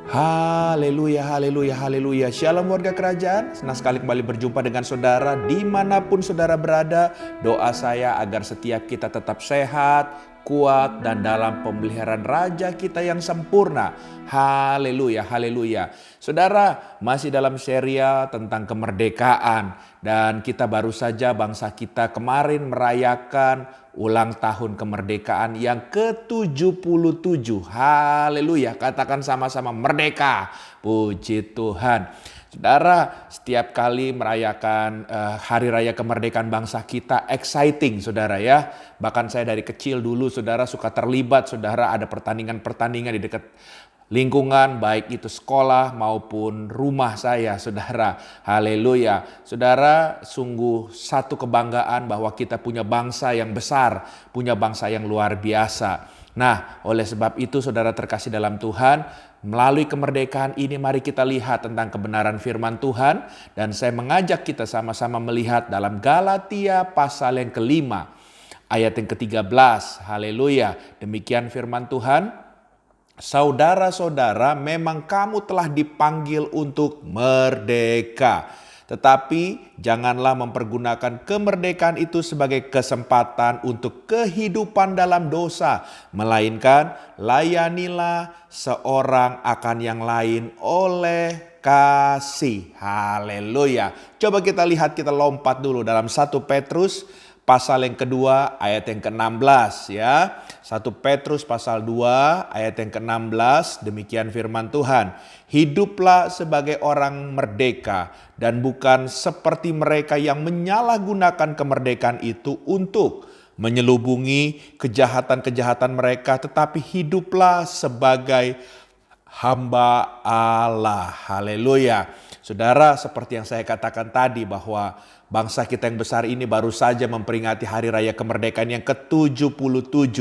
Haleluya, haleluya, haleluya. Shalom warga kerajaan. Senang sekali kembali berjumpa dengan saudara dimanapun saudara berada. Doa saya agar setiap kita tetap sehat, kuat, dan dalam pemeliharaan Raja kita yang sempurna. Haleluya, haleluya. Saudara, masih dalam serial tentang kemerdekaan. Dan kita baru saja bangsa kita kemarin merayakan ulang tahun kemerdekaan yang ke-77. Haleluya, katakan sama-sama merdeka. Puji Tuhan. Saudara, setiap kali merayakan hari raya kemerdekaan bangsa kita exciting saudara ya. Bahkan saya dari kecil dulu saudara suka terlibat saudara, ada pertandingan-pertandingan di dekat lingkungan, baik itu sekolah maupun rumah saya, saudara. Haleluya. Saudara, sungguh satu kebanggaan bahwa kita punya bangsa yang besar, punya bangsa yang luar biasa. Nah, oleh sebab itu saudara terkasih dalam Tuhan, melalui kemerdekaan ini mari kita lihat tentang kebenaran firman Tuhan. Dan saya mengajak kita sama-sama melihat dalam Galatia pasal yang kelima, ayat yang ke-13. Haleluya. Demikian firman Tuhan. Saudara-saudara, memang kamu telah dipanggil untuk merdeka. Tetapi janganlah mempergunakan kemerdekaan itu sebagai kesempatan untuk kehidupan dalam dosa. Melainkan layanilah seorang akan yang lain oleh kasih. Haleluya. Coba kita lihat, kita lompat dulu dalam 1 Petrus pasal yang kedua ayat yang ke-16 ya. 1 Petrus pasal 2 ayat yang ke-16, demikian firman Tuhan. Hiduplah sebagai orang merdeka dan bukan seperti mereka yang menyalahgunakan kemerdekaan itu untuk menyelubungi kejahatan-kejahatan mereka, tetapi hiduplah sebagai hamba Allah. Haleluya. Saudara, seperti yang saya katakan tadi bahwa bangsa kita yang besar ini baru saja memperingati hari raya kemerdekaan yang ke-77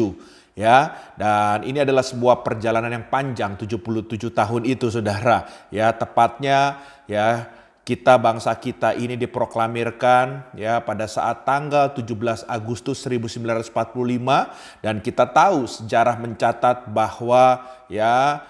ya. Dan ini adalah sebuah perjalanan yang panjang, 77 tahun itu saudara. Ya, tepatnya ya kita bangsa kita ini diproklamirkan ya pada saat tanggal 17 Agustus 1945 dan kita tahu sejarah mencatat bahwa ya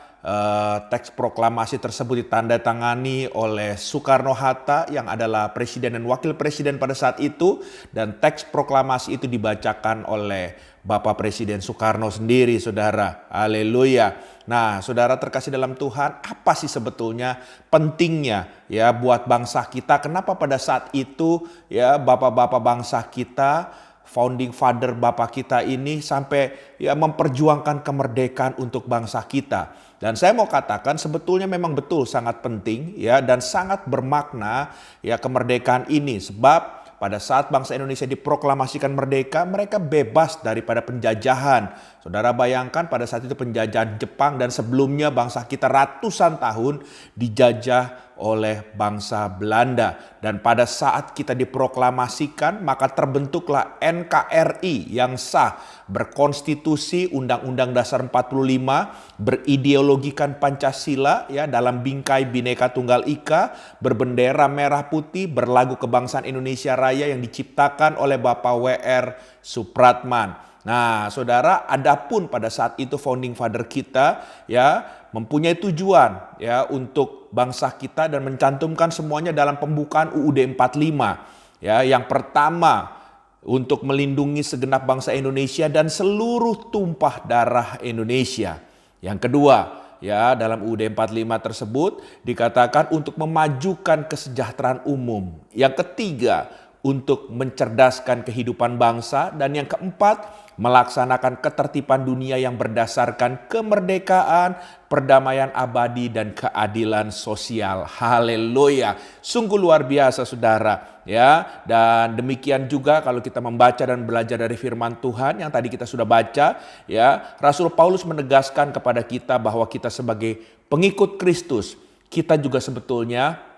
teks proklamasi tersebut ditandatangani oleh Soekarno-Hatta yang adalah presiden dan wakil presiden pada saat itu, dan teks proklamasi itu dibacakan oleh Bapak Presiden Soekarno sendiri, saudara. Haleluya. Nah, saudara terkasih dalam Tuhan, apa sih sebetulnya pentingnya ya buat bangsa kita? Kenapa pada saat itu ya bapak-bapak bangsa kita, founding father bapak kita ini sampai ya memperjuangkan kemerdekaan untuk bangsa kita. Dan saya mau katakan sebetulnya memang betul sangat penting ya dan sangat bermakna ya kemerdekaan ini, sebab pada saat bangsa Indonesia diproklamasikan merdeka, mereka bebas daripada penjajahan. Saudara bayangkan pada saat itu penjajahan Jepang, dan sebelumnya bangsa kita ratusan tahun dijajah oleh bangsa Belanda. Dan pada saat kita diproklamasikan, maka terbentuklah NKRI yang sah, berkonstitusi Undang-Undang Dasar 45, berideologikan Pancasila ya dalam bingkai Bhinneka Tunggal Ika, berbendera merah putih, berlagu kebangsaan Indonesia Raya yang diciptakan oleh Bapak W.R. Supratman. Nah, saudara, adapun pada saat itu founding father kita ya mempunyai tujuan ya untuk bangsa kita dan mencantumkan semuanya dalam pembukaan UUD 45. Ya, yang pertama untuk melindungi segenap bangsa Indonesia dan seluruh tumpah darah Indonesia. Yang kedua, ya dalam UUD 45 tersebut dikatakan untuk memajukan kesejahteraan umum. Yang ketiga, untuk mencerdaskan kehidupan bangsa, dan yang keempat melaksanakan ketertiban dunia yang berdasarkan kemerdekaan, perdamaian abadi, dan keadilan sosial. Haleluya. Sungguh luar biasa saudara ya. Dan demikian juga kalau kita membaca dan belajar dari firman Tuhan yang tadi kita sudah baca ya, Rasul Paulus menegaskan kepada kita bahwa kita sebagai pengikut Kristus, kita juga sebetulnya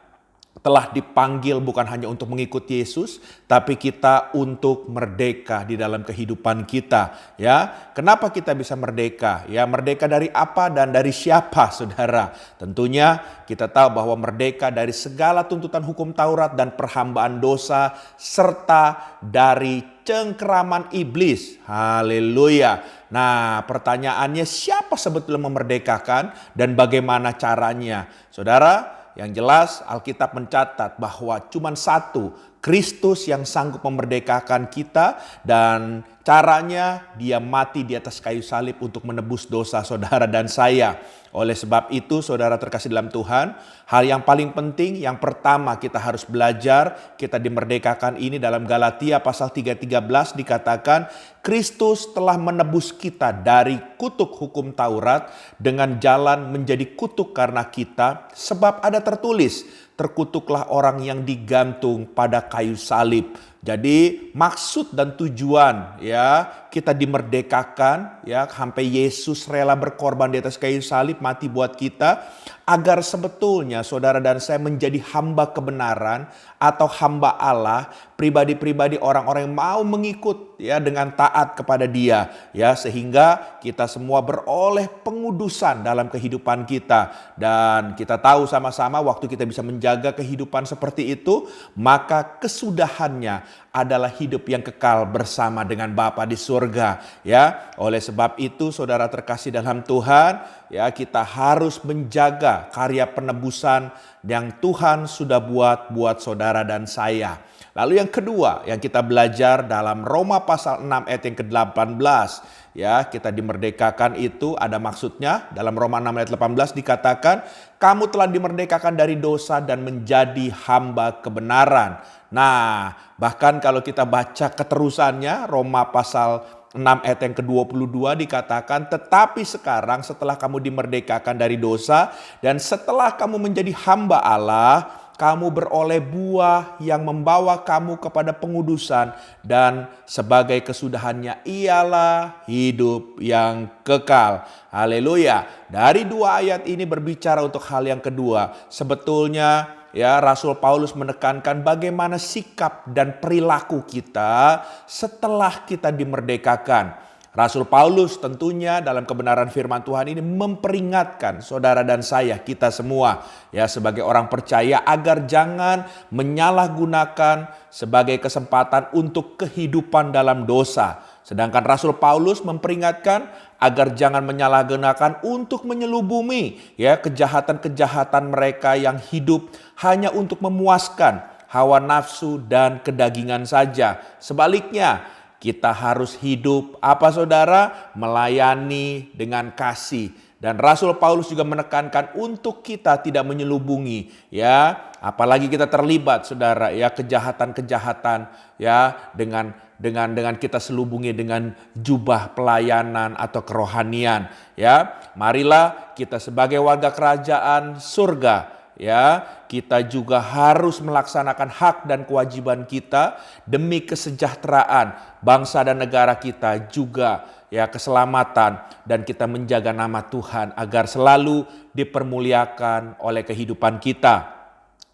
telah dipanggil bukan hanya untuk mengikuti Yesus, tapi kita untuk merdeka di dalam kehidupan kita. Ya, kenapa kita bisa merdeka? Ya, merdeka dari apa dan dari siapa, saudara? Tentunya kita tahu bahwa merdeka dari segala tuntutan hukum Taurat dan perhambaan dosa, serta dari cengkeraman iblis. Haleluya. Nah, pertanyaannya siapa sebetulnya memerdekakan dan bagaimana caranya? Saudara, yang jelas Alkitab mencatat bahwa cuma satu, Kristus yang sanggup memerdekakan kita, dan caranya dia mati di atas kayu salib untuk menebus dosa saudara dan saya. Oleh sebab itu saudara terkasih dalam Tuhan, hal yang paling penting yang pertama kita harus belajar, kita dimerdekakan ini dalam Galatia pasal 3:13 dikatakan, Kristus telah menebus kita dari kutuk hukum Taurat dengan jalan menjadi kutuk karena kita, sebab ada tertulis, terkutuklah orang yang digantung pada kayu salib. Jadi maksud dan tujuan ya kita dimerdekakan ya sampai Yesus rela berkorban di atas kayu salib mati buat kita agar sebetulnya saudara dan saya menjadi hamba kebenaran atau hamba Allah, pribadi-pribadi orang-orang yang mau mengikut ya dengan taat kepada Dia ya, sehingga kita semua beroleh pengudusan dalam kehidupan kita. Dan kita tahu sama-sama waktu kita bisa menjaga kehidupan seperti itu, maka kesudahannya adalah hidup yang kekal bersama dengan Bapa di surga ya. Oleh sebab itu saudara terkasih dalam Tuhan ya, kita harus menjaga karya penebusan yang Tuhan sudah buat saudara dan saya. Lalu yang kedua yang kita belajar dalam Roma pasal 6 ayat yang ke-18 ya, kita dimerdekakan itu ada maksudnya. Dalam Roma 6 ayat 18 dikatakan, kamu telah dimerdekakan dari dosa dan menjadi hamba kebenaran. Nah, bahkan kalau kita baca keterusannya Roma pasal 6 ayat yang ke-22 dikatakan, tetapi sekarang setelah kamu dimerdekakan dari dosa dan setelah kamu menjadi hamba Allah, kamu beroleh buah yang membawa kamu kepada pengudusan, dan sebagai kesudahannya ialah hidup yang kekal. Haleluya. Dari dua ayat ini berbicara untuk hal yang kedua. Sebetulnya ya, Rasul Paulus menekankan bagaimana sikap dan perilaku kita setelah kita dimerdekakan. Rasul Paulus tentunya dalam kebenaran firman Tuhan ini memperingatkan saudara dan saya, kita semua ya sebagai orang percaya, agar jangan menyalahgunakan sebagai kesempatan untuk kehidupan dalam dosa. Sedangkan Rasul Paulus memperingatkan agar jangan menyalahgunakan untuk menyelubungi ya kejahatan-kejahatan mereka yang hidup hanya untuk memuaskan hawa nafsu dan kedagingan saja. Sebaliknya, kita harus hidup apa saudara? Melayani dengan kasih. Dan Rasul Paulus juga menekankan untuk kita tidak menyelubungi ya, apalagi kita terlibat saudara ya kejahatan-kejahatan ya dengan kita selubungi dengan jubah pelayanan atau kerohanian ya. Marilah kita sebagai warga kerajaan surga ya, kita juga harus melaksanakan hak dan kewajiban kita demi kesejahteraan bangsa dan negara kita, juga ya keselamatan, dan kita menjaga nama Tuhan agar selalu dipermuliakan oleh kehidupan kita.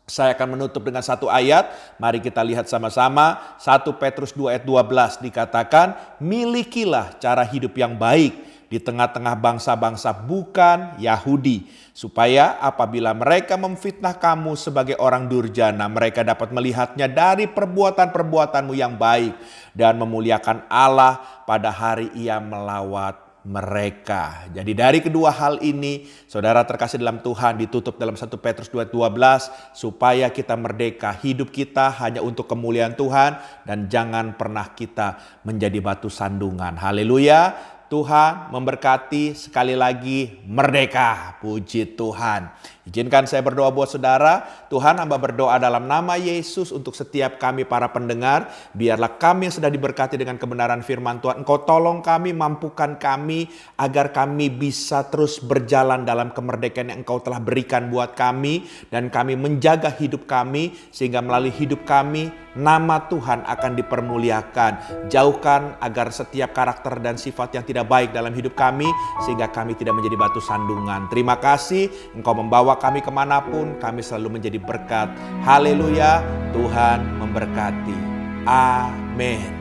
Saya akan menutup dengan satu ayat. Mari kita lihat sama-sama. 1 Petrus 2 ayat 12 dikatakan, milikilah cara hidup yang baik di tengah-tengah bangsa-bangsa bukan Yahudi, supaya apabila mereka memfitnah kamu sebagai orang durjana, mereka dapat melihatnya dari perbuatan-perbuatanmu yang baik dan memuliakan Allah pada hari Ia melawat mereka. Jadi dari kedua hal ini, saudara terkasih dalam Tuhan, ditutup dalam 1 Petrus 2:12, supaya kita merdeka, hidup kita hanya untuk kemuliaan Tuhan, dan jangan pernah kita menjadi batu sandungan. Haleluya. Tuhan memberkati, sekali lagi merdeka. Puji Tuhan. Izinkan saya berdoa buat saudara. Tuhan, hamba berdoa dalam nama Yesus untuk setiap kami para pendengar. Biarlah kami yang sudah diberkati dengan kebenaran firman Tuhan, Engkau tolong kami, mampukan kami agar kami bisa terus berjalan dalam kemerdekaan yang Engkau telah berikan buat kami. Dan kami menjaga hidup kami sehingga melalui hidup kami nama Tuhan akan dipermuliakan. Jauhkan agar setiap karakter dan sifat yang tidak baik dalam hidup kami sehingga kami tidak menjadi batu sandungan. Terima kasih Engkau membawa kami kemanapun, kami selalu menjadi berkat. Haleluya, Tuhan memberkati. Amin.